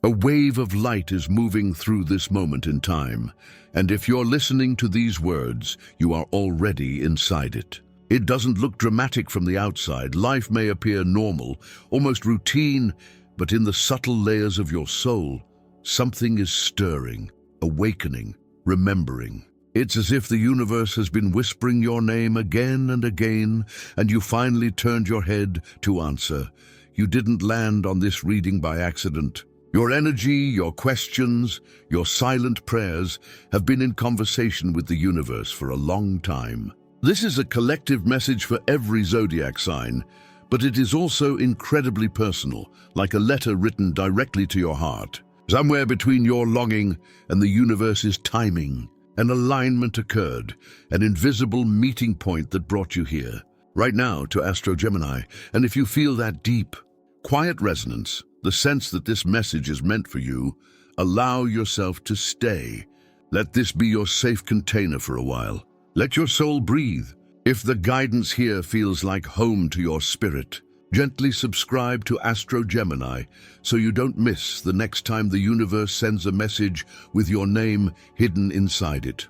A wave of light is moving through this moment in time, and if you're listening to these words, you are already inside it. It doesn't look dramatic from the outside. Life may appear normal, almost routine, but in the subtle layers of your soul, something is stirring, awakening, remembering. It's as if the universe has been whispering your name again and again, and you finally turned your head to answer. You didn't land on this reading by accident. Your energy, your questions, your silent prayers have been in conversation with the universe for a long time. This is a collective message for every zodiac sign, but it is also incredibly personal, like a letter written directly to your heart. Somewhere between your longing and the universe's timing, an alignment occurred, an invisible meeting point that brought you here. Right now to Gemini, and if you feel that deep, quiet resonance, the sense that this message is meant for you, allow yourself to stay. Let this be your safe container for a while. Let your soul breathe. If the guidance here feels like home to your spirit, gently subscribe to Gemini so you don't miss the next time the universe sends a message with your name hidden inside it.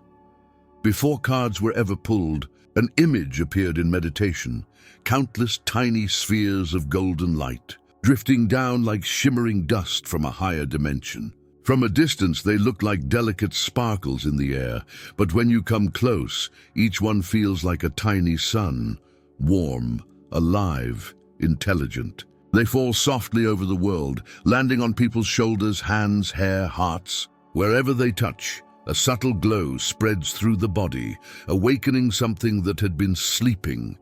Before cards were ever pulled, an image appeared in meditation, countless tiny spheres of golden light, drifting down like shimmering dust from a higher dimension. From a distance, they look like delicate sparkles in the air, but when you come close, each one feels like a tiny sun, warm, alive, intelligent. They fall softly over the world, landing on people's shoulders, hands, hair, hearts. Wherever they touch, a subtle glow spreads through the body, awakening something that had been sleeping.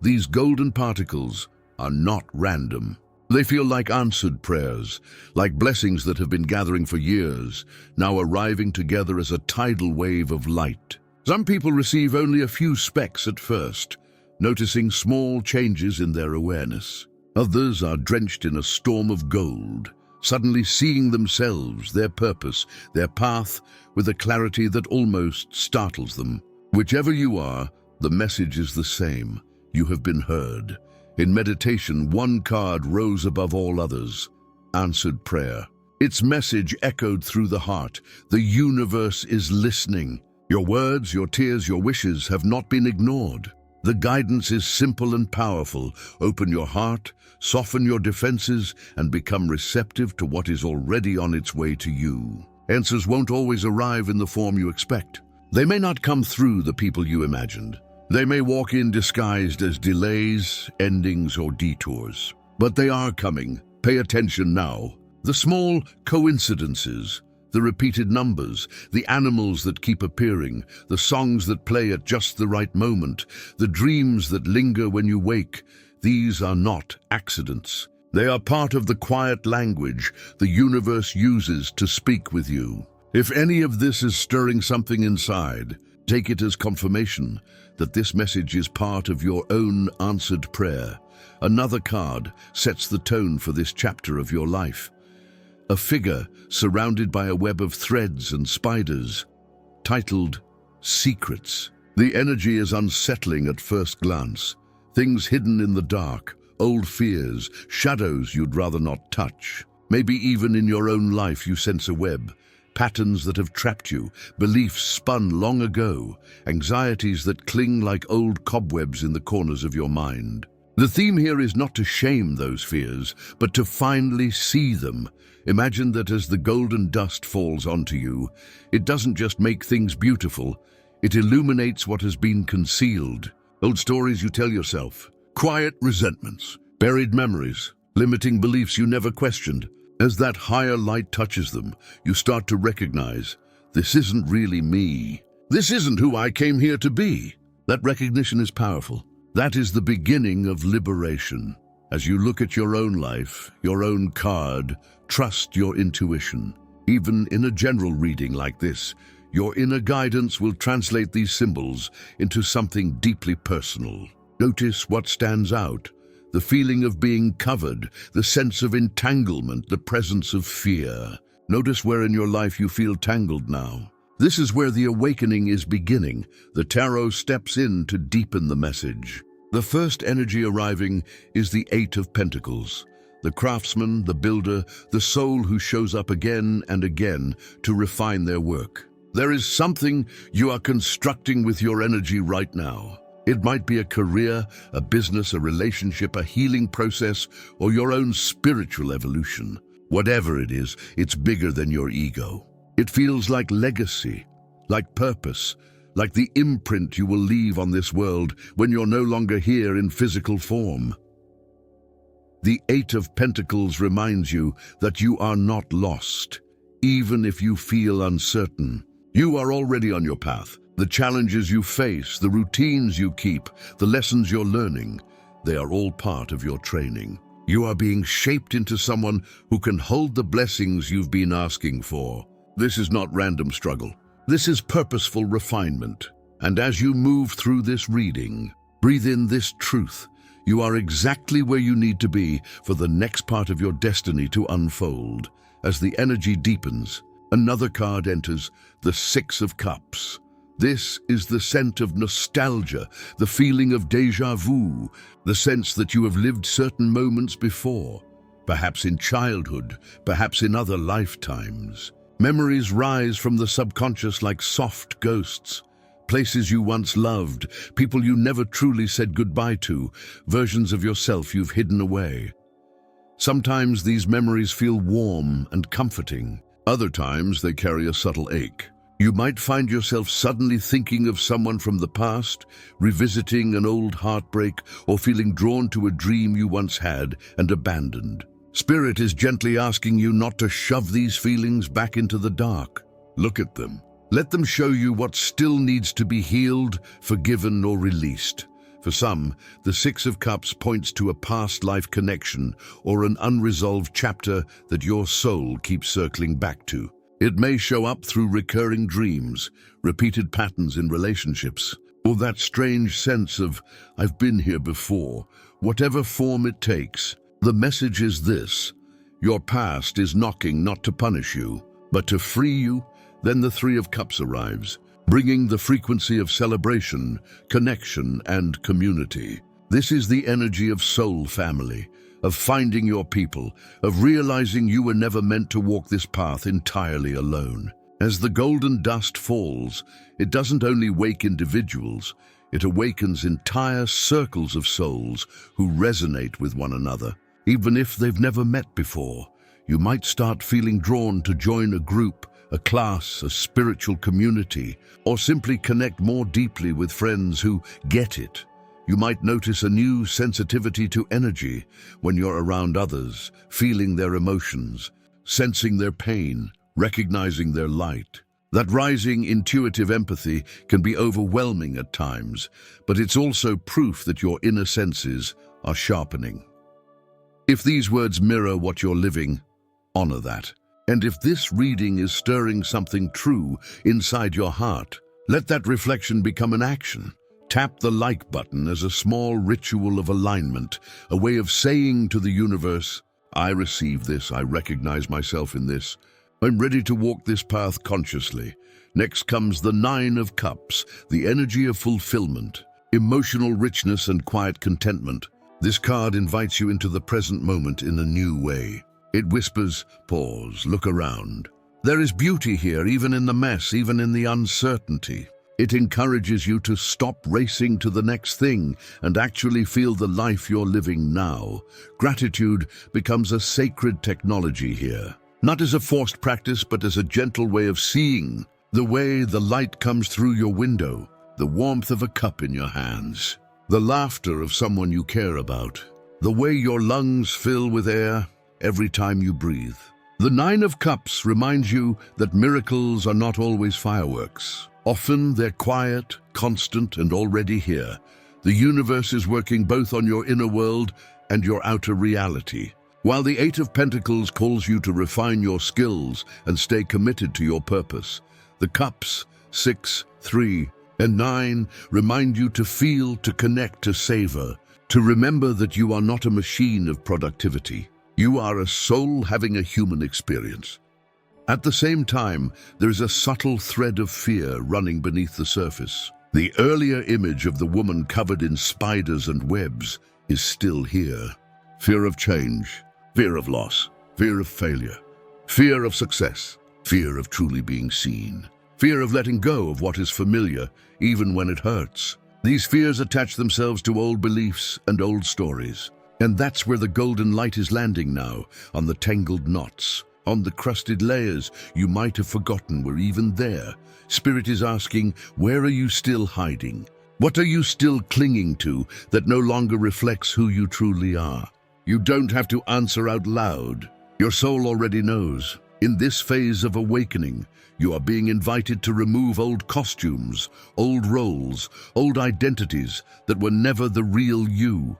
These golden particles are not random. They feel like answered prayers, like blessings that have been gathering for years, now arriving together as a tidal wave of light. Some people receive only a few specks at first, noticing small changes in their awareness. Others are drenched in a storm of gold, suddenly seeing themselves, their purpose, their path, with a clarity that almost startles them. Whichever you are, the message is the same. You have been heard. In meditation, one card rose above all others, answered prayer. Its message echoed through the heart. The universe is listening. Your words, your tears, your wishes have not been ignored. The guidance is simple and powerful. Open your heart, soften your defenses, and become receptive to what is already on its way to you. Answers won't always arrive in the form you expect. They may not come through the people you imagined. They may walk in disguised as delays, endings, or detours. But they are coming. Pay attention now. The small coincidences, the repeated numbers, the animals that keep appearing, the songs that play at just the right moment, the dreams that linger when you wake, these are not accidents. They are part of the quiet language the universe uses to speak with you. If any of this is stirring something inside, take it as confirmation that this message is part of your own answered prayer. Another card sets the tone for this chapter of your life. A figure surrounded by a web of threads and spiders, titled Secrets. The energy is unsettling at first glance. Things hidden in the dark, old fears, shadows you'd rather not touch. Maybe even in your own life you sense a web. Patterns that have trapped you, beliefs spun long ago, anxieties that cling like old cobwebs in the corners of your mind. The theme here is not to shame those fears, but to finally see them. Imagine that as the golden dust falls onto you, it doesn't just make things beautiful, it illuminates what has been concealed. Old stories you tell yourself, quiet resentments, buried memories, limiting beliefs you never questioned. As that higher light touches them, you start to recognize, this isn't really me. This isn't who I came here to be. That recognition is powerful. That is the beginning of liberation. As you look at your own life, your own card, trust your intuition. Even in a general reading like this, your inner guidance will translate these symbols into something deeply personal. Notice what stands out. The feeling of being covered, the sense of entanglement, the presence of fear. Notice where in your life you feel tangled now. This is where the awakening is beginning. The tarot steps in to deepen the message. The first energy arriving is the Eight of Pentacles, the craftsman, the builder, the soul who shows up again and again to refine their work. There is something you are constructing with your energy right now. It might be a career, a business, a relationship, a healing process, or your own spiritual evolution. Whatever it is, it's bigger than your ego. It feels like legacy, like purpose, like the imprint you will leave on this world when you're no longer here in physical form. The Eight of Pentacles reminds you that you are not lost, even if you feel uncertain. You are already on your path. The challenges you face, the routines you keep, the lessons you're learning, they are all part of your training. You are being shaped into someone who can hold the blessings you've been asking for. This is not random struggle. This is purposeful refinement. And as you move through this reading, breathe in this truth. You are exactly where you need to be for the next part of your destiny to unfold. As the energy deepens, another card enters, the Six of Cups. This is the scent of nostalgia, the feeling of déjà vu, the sense that you have lived certain moments before, perhaps in childhood, perhaps in other lifetimes. Memories rise from the subconscious like soft ghosts. Places you once loved, people you never truly said goodbye to, versions of yourself you've hidden away. Sometimes these memories feel warm and comforting. Other times they carry a subtle ache. You might find yourself suddenly thinking of someone from the past, revisiting an old heartbreak, or feeling drawn to a dream you once had and abandoned. Spirit is gently asking you not to shove these feelings back into the dark. Look at them. Let them show you what still needs to be healed, forgiven, or released. For some, the Six of Cups points to a past life connection or an unresolved chapter that your soul keeps circling back to. It may show up through recurring dreams, repeated patterns in relationships, or that strange sense of, I've been here before. Whatever form it takes, the message is this: your past is knocking not to punish you, but to free you. Then the Three of Cups arrives, bringing the frequency of celebration, connection, and community. This is the energy of soul family, of finding your people, of realizing you were never meant to walk this path entirely alone. As the golden dust falls, it doesn't only wake individuals, it awakens entire circles of souls who resonate with one another. Even if they've never met before, you might start feeling drawn to join a group, a class, a spiritual community, or simply connect more deeply with friends who get it. You might notice a new sensitivity to energy when you're around others, feeling their emotions, sensing their pain, recognizing their light. That rising intuitive empathy can be overwhelming at times, but it's also proof that your inner senses are sharpening. If these words mirror what you're living, honor that. And if this reading is stirring something true inside your heart, let that reflection become an action. Tap the like button as a small ritual of alignment, a way of saying to the universe, I receive this, I recognize myself in this. I'm ready to walk this path consciously. Next comes the Nine of Cups, the energy of fulfillment, emotional richness and quiet contentment. This card invites you into the present moment in a new way. It whispers, pause, look around. There is beauty here, even in the mess, even in the uncertainty. It encourages you to stop racing to the next thing and actually feel the life you're living now. Gratitude becomes a sacred technology here, not as a forced practice, but as a gentle way of seeing. The way the light comes through your window, the warmth of a cup in your hands, the laughter of someone you care about, the way your lungs fill with air every time you breathe. The Nine of Cups reminds you that miracles are not always fireworks. Often they're quiet, constant, and already here. The universe is working both on your inner world and your outer reality. While the Eight of Pentacles calls you to refine your skills and stay committed to your purpose, the Cups, 6, 3, and 9 remind you to feel, to connect, to savor, to remember that you are not a machine of productivity. You are a soul having a human experience. At the same time, there is a subtle thread of fear running beneath the surface. The earlier image of the woman covered in spiders and webs is still here. Fear of change, Fear of loss, fear of failure, fear of success, fear of truly being seen, fear of letting go of what is familiar, even when it hurts. These fears attach themselves to old beliefs and old stories. And that's where the golden light is landing now, on the tangled knots, on the crusted layers you might have forgotten were even there. Spirit is asking, where are you still hiding? What are you still clinging to that no longer reflects who you truly are? You don't have to answer out loud. Your soul already knows. In this phase of awakening, you are being invited to remove old costumes, old roles, old identities that were never the real you.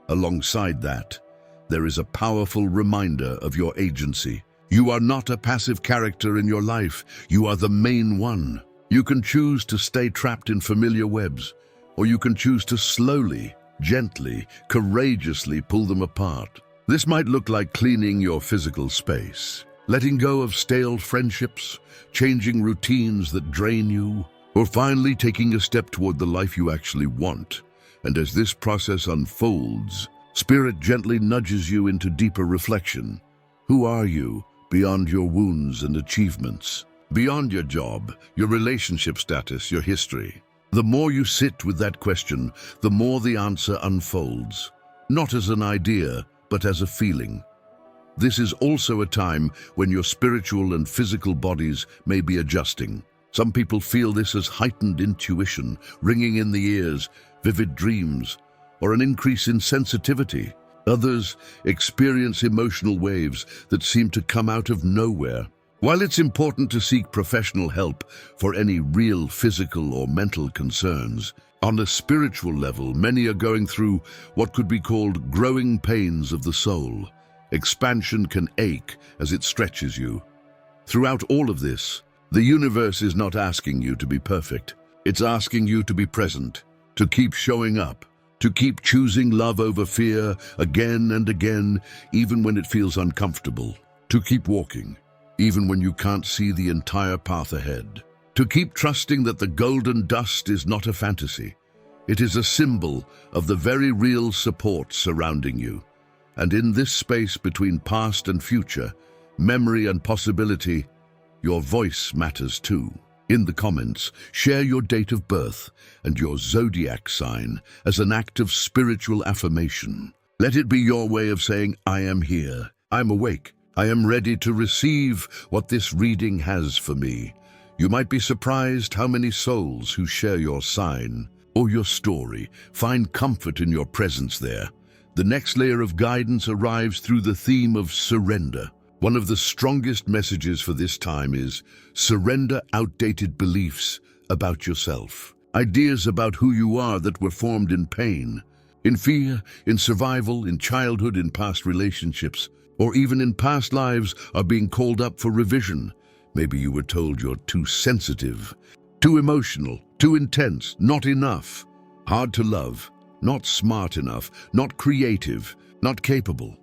Alongside that, there is a powerful reminder of your agency. You are not a passive character in your life. You are the main one. You can choose to stay trapped in familiar webs, or you can choose to slowly, gently, courageously pull them apart. This might look like cleaning your physical space, letting go of stale friendships, changing routines that drain you, or finally taking a step toward the life you actually want. And as this process unfolds, Spirit gently nudges you into deeper reflection. Who are you beyond your wounds and achievements? Beyond your job, your relationship status, your history? The more you sit with that question, the more the answer unfolds. Not as an idea, but as a feeling. This is also a time when your spiritual and physical bodies may be adjusting. Some people feel this as heightened intuition, ringing in the ears, vivid dreams, or an increase in sensitivity. Others experience emotional waves that seem to come out of nowhere. While it's important to seek professional help for any real physical or mental concerns, on a spiritual level, many are going through what could be called growing pains of the soul. Expansion can ache as it stretches you. Throughout all of this, the universe is not asking you to be perfect. It's asking you to be present, to keep showing up, to keep choosing love over fear again and again, even when it feels uncomfortable, to keep walking, even when you can't see the entire path ahead, to keep trusting that the golden dust is not a fantasy. It is a symbol of the very real support surrounding you. And in this space between past and future, memory and possibility, your voice matters too. In the comments, share your date of birth and your zodiac sign as an act of spiritual affirmation. Let it be your way of saying, I am here, I'm awake, I am ready to receive what this reading has for me. You might be surprised how many souls who share your sign or your story find comfort in your presence there. The next layer of guidance arrives through the theme of surrender. One of the strongest messages for this time is surrender outdated beliefs about yourself. Ideas about who you are that were formed in pain, in fear, in survival, in childhood, in past relationships, or even in past lives are being called up for revision. Maybe you were told you're too sensitive, too emotional, too intense, not enough, hard to love, not smart enough, not creative, not capable.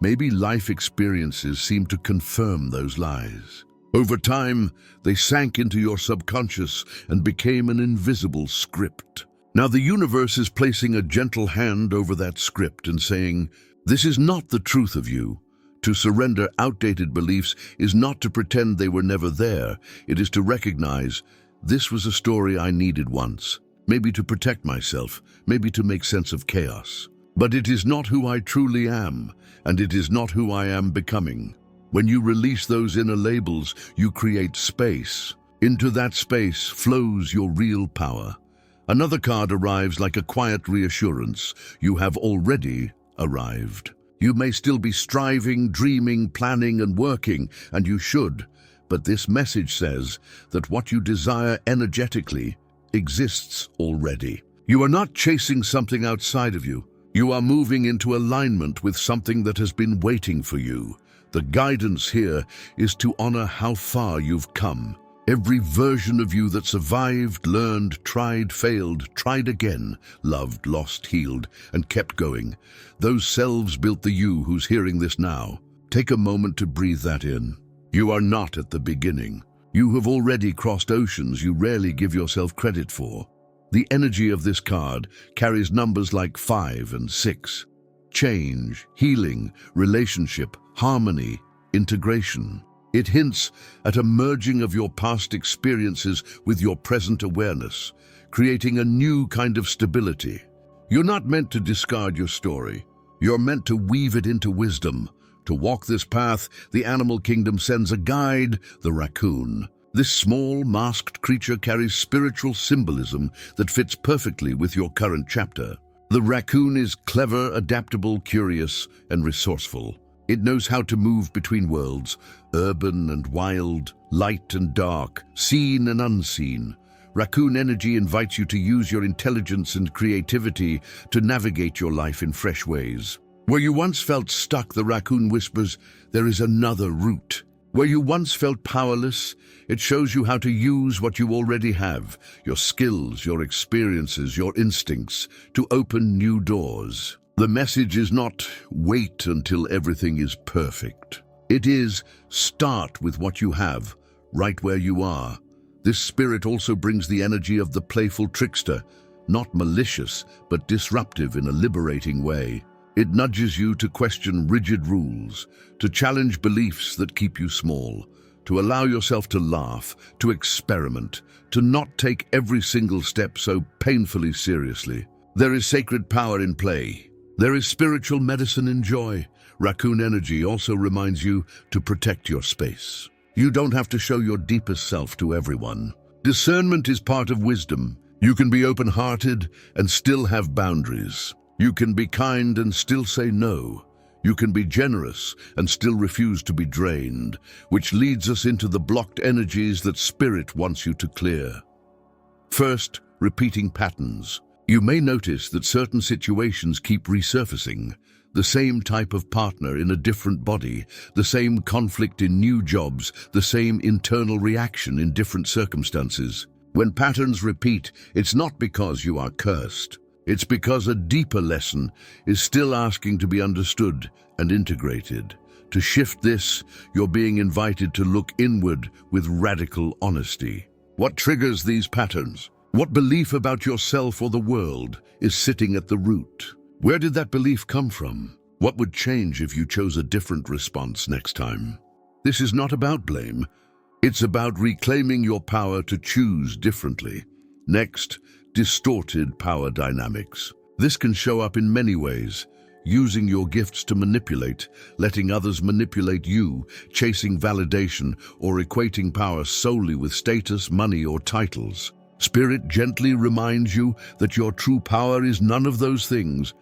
Maybe life experiences seem to confirm those lies. Over time, they sank into your subconscious and became an invisible script. Now the universe is placing a gentle hand over that script and saying, this is not the truth of you. To surrender outdated beliefs is not to pretend they were never there. It is to recognize, this was a story I needed once. Maybe to protect myself, maybe to make sense of chaos. But it is not who I truly am, and it is not who I am becoming. When you release those inner labels, you create space. Into that space flows your real power. Another card arrives like a quiet reassurance. You have already arrived. You may still be striving, dreaming, planning, and working, and you should. But this message says that what you desire energetically exists already. You are not chasing something outside of you. You are moving into alignment with something that has been waiting for you. The guidance here is to honor how far you've come. Every version of you that survived, learned, tried, failed, tried again, loved, lost, healed, and kept going. Those selves built the you who's hearing this now. Take a moment to breathe that in. You are not at the beginning. You have already crossed oceans you rarely give yourself credit for. The energy of this card carries numbers like 5 and 6. change, healing, relationship, harmony, integration. It hints at a merging of your past experiences with your present awareness, creating a new kind of stability. You're not meant to discard your story. You're meant to weave it into wisdom. To walk this path, the animal kingdom sends a guide, the raccoon. This small, masked creature carries spiritual symbolism that fits perfectly with your current chapter. The raccoon is clever, adaptable, curious, and resourceful. It knows how to move between worlds, urban and wild, light and dark, seen and unseen. Raccoon energy invites you to use your intelligence and creativity to navigate your life in fresh ways. Where you once felt stuck, the raccoon whispers, there is another route. Where you once felt powerless, it shows you how to use what you already have, your skills, your experiences, your instincts, to open new doors. The message is not, wait until everything is perfect. It is, start with what you have, right where you are. This spirit also brings the energy of the playful trickster, not malicious, but disruptive in a liberating way. It nudges you to question rigid rules, to challenge beliefs that keep you small, to allow yourself to laugh, to experiment, to not take every single step so painfully seriously. There is sacred power in play. There is spiritual medicine in joy. Raccoon energy also reminds you to protect your space. You don't have to show your deepest self to everyone. Discernment is part of wisdom. You can be open-hearted and still have boundaries. You can be kind and still say no. You can be generous and still refuse to be drained, which leads us into the blocked energies that spirit wants you to clear. First, repeating patterns. You may notice that certain situations keep resurfacing. The same type of partner in a different body, the same conflict in new jobs, the same internal reaction in different circumstances. When patterns repeat, it's not because you are cursed. It's because a deeper lesson is still asking to be understood and integrated. To shift this, you're being invited to look inward with radical honesty. What triggers these patterns? What belief about yourself or the world is sitting at the root? Where did that belief come from? What would change if you chose a different response next time? This is not about blame. It's about reclaiming your power to choose differently. Next, distorted power dynamics. This can show up in many ways. Using your gifts to manipulate, letting others manipulate you, chasing validation, or equating power solely with status, money, or titles. Spirit gently reminds you that your true power is none of those things.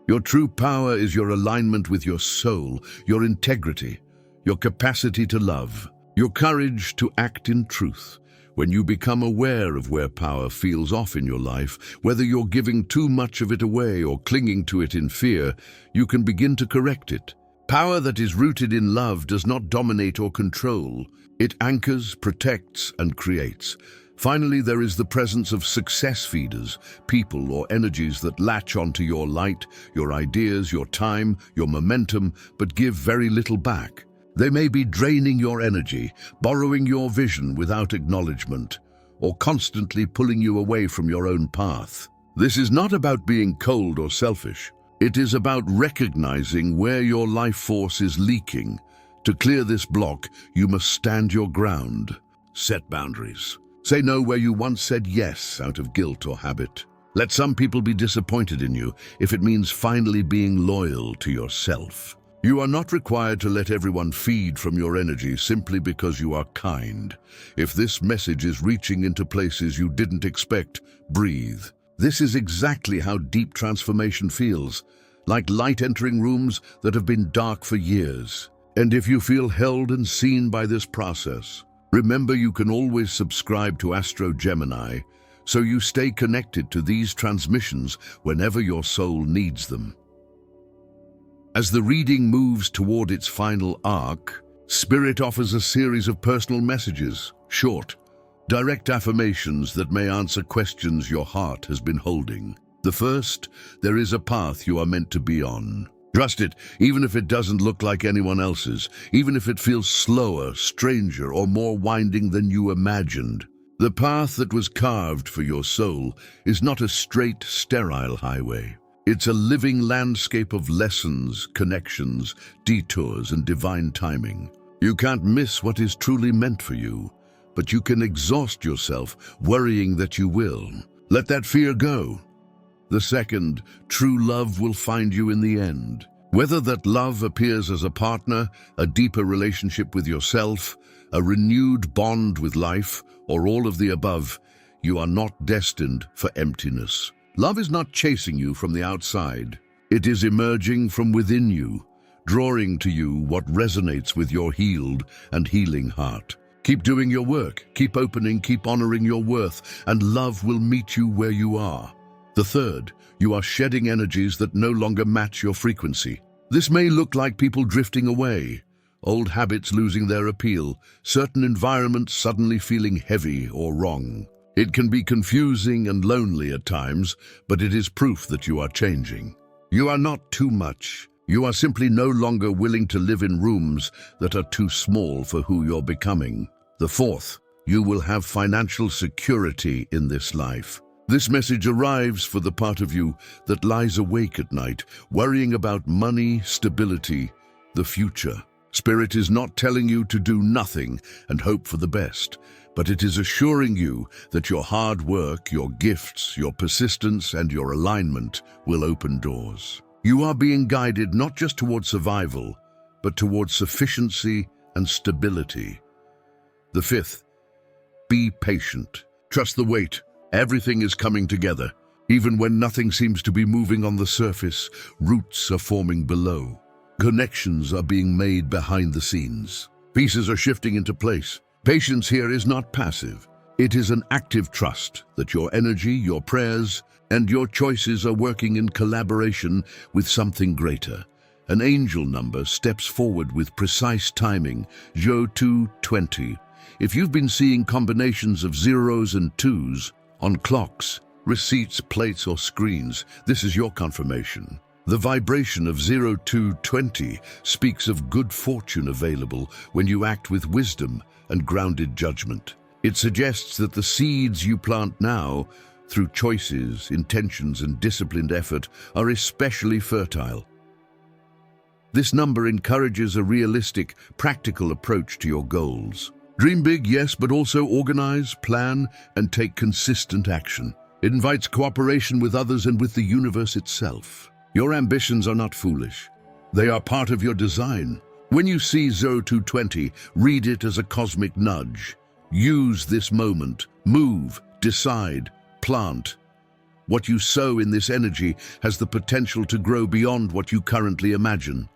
Your true power is your alignment with your soul, your integrity, your capacity to love, your courage to act in truth. When you become aware of where power feels off in your life, whether you're giving too much of it away or clinging to it in fear, you can begin to correct it. Power that is rooted in love does not dominate or control. It anchors, protects, and creates. Finally, there is the presence of success feeders, people or energies that latch onto your light, your ideas, your time, your momentum, but give very little back. They may be draining your energy, borrowing your vision without acknowledgement, or constantly pulling you away from your own path. This is not about being cold or selfish. It is about recognizing where your life force is leaking. To clear this block, you must stand your ground. Set boundaries. Say no where you once said yes out of guilt or habit. Let some people be disappointed in you if it means finally being loyal to yourself. You are not required to let everyone feed from your energy simply because you are kind. If this message is reaching into places you didn't expect, breathe. This is exactly how deep transformation feels, like light entering rooms that have been dark for years. And if you feel held and seen by this process, remember you can always subscribe to Gemini, so you stay connected to these transmissions whenever your soul needs them. As the reading moves toward its final arc, Spirit offers a series of personal messages, short, direct affirmations that may answer questions your heart has been holding. The first, there is a path you are meant to be on. Trust it, even if it doesn't look like anyone else's, even if it feels slower, stranger, or more winding than you imagined. The path that was carved for your soul is not a straight, sterile highway. It's a living landscape of lessons, connections, detours, and divine timing. You can't miss what is truly meant for you, but you can exhaust yourself worrying that you will. Let that fear go. The second, true love will find you in the end. Whether that love appears as a partner, a deeper relationship with yourself, a renewed bond with life, or all of the above, you are not destined for emptiness. Love is not chasing you from the outside. It is emerging from within you, drawing to you what resonates with your healed and healing heart. Keep doing your work, keep opening, keep honoring your worth, and love will meet you where you are. The third, you are shedding energies that no longer match your frequency. This may look like people drifting away, old habits losing their appeal, certain environments suddenly feeling heavy or wrong. It can be confusing and lonely at times, but it is proof that you are changing. You are not too much. You are simply no longer willing to live in rooms that are too small for who you're becoming. The fourth, you will have financial security in this life. This message arrives for the part of you that lies awake at night, worrying about money, stability, the future. Spirit is not telling you to do nothing and hope for the best, but it is assuring you that your hard work, your gifts, your persistence, and your alignment will open doors. You are being guided not just towards survival, but towards sufficiency and stability. The fifth, be patient. Trust the wait. Everything is coming together. Even when nothing seems to be moving on the surface, roots are forming below. Connections are being made behind the scenes. Pieces are shifting into place. Patience here is not passive. It is an active trust that your energy, your prayers, and your choices are working in collaboration with something greater. An angel number steps forward with precise timing, 0220. If you've been seeing combinations of zeros and twos on clocks, receipts, plates, or screens, this is your confirmation. The vibration of 0220 speaks of good fortune available when you act with wisdom and grounded judgment. It suggests that the seeds you plant now, through choices, intentions, and disciplined effort, are especially fertile. This number encourages a realistic, practical approach to your goals. Dream big, yes, but also organize, plan, and take consistent action. It invites cooperation with others and with the universe itself. Your ambitions are not foolish. They are part of your design. When you see 0220, read it as a cosmic nudge. Use this moment. Move, decide, plant. What you sow in this energy has the potential to grow beyond what you currently imagine.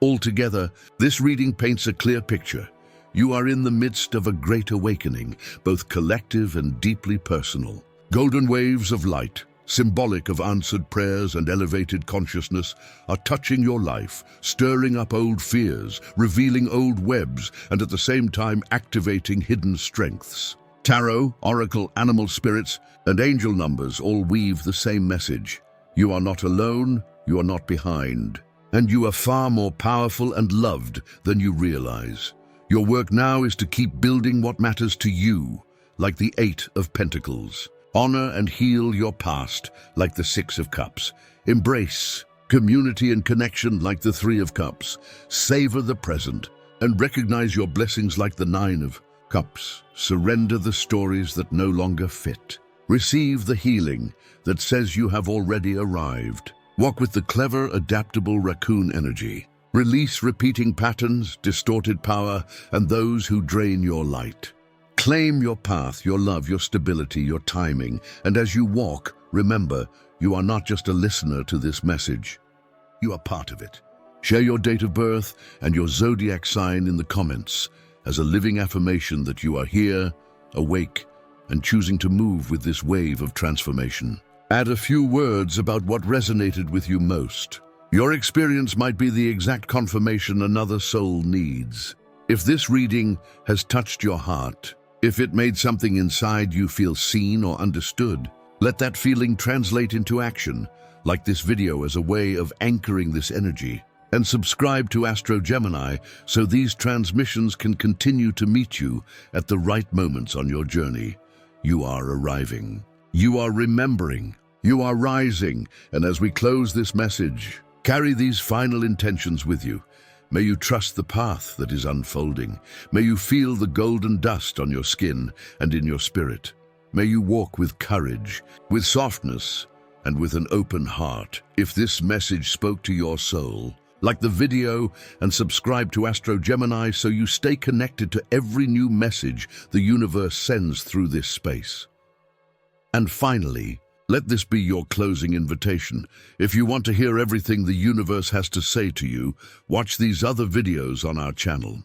Altogether, this reading paints a clear picture. You are in the midst of a great awakening, both collective and deeply personal. Golden waves of light, symbolic of answered prayers and elevated consciousness, are touching your life, stirring up old fears, revealing old webs, and at the same time activating hidden strengths. Tarot, oracle, animal spirits, and angel numbers all weave the same message. You are not alone, you are not behind, and you are far more powerful and loved than you realize. Your work now is to keep building what matters to you, like the 8 of Pentacles. Honor and heal your past, like the 6 of Cups. Embrace community and connection, like the 3 of Cups. Savor the present and recognize your blessings, like the 9 of Cups. Surrender the stories that no longer fit. Receive the healing that says you have already arrived. Walk with the clever, adaptable raccoon energy. Release repeating patterns, distorted power, and those who drain your light. Claim your path, your love, your stability, your timing, and as you walk, remember, you are not just a listener to this message. You are part of it. Share your date of birth and your zodiac sign in the comments as a living affirmation that you are here, awake, and choosing to move with this wave of transformation. Add a few words about what resonated with you most. Your experience might be the exact confirmation another soul needs. If this reading has touched your heart, if it made something inside you feel seen or understood, let that feeling translate into action, like this video as a way of anchoring this energy. And subscribe to Gemini so these transmissions can continue to meet you at the right moments on your journey. You are arriving. You are remembering. You are rising, and as we close this message, carry these final intentions with you. May you trust the path that is unfolding. May you feel the golden dust on your skin and in your spirit. May you walk with courage, with softness, and with an open heart. If this message spoke to your soul, like the video and subscribe to Gemini so you stay connected to every new message the universe sends through this space. And finally, let this be your closing invitation. If you want to hear everything the universe has to say to you, watch these other videos on our channel.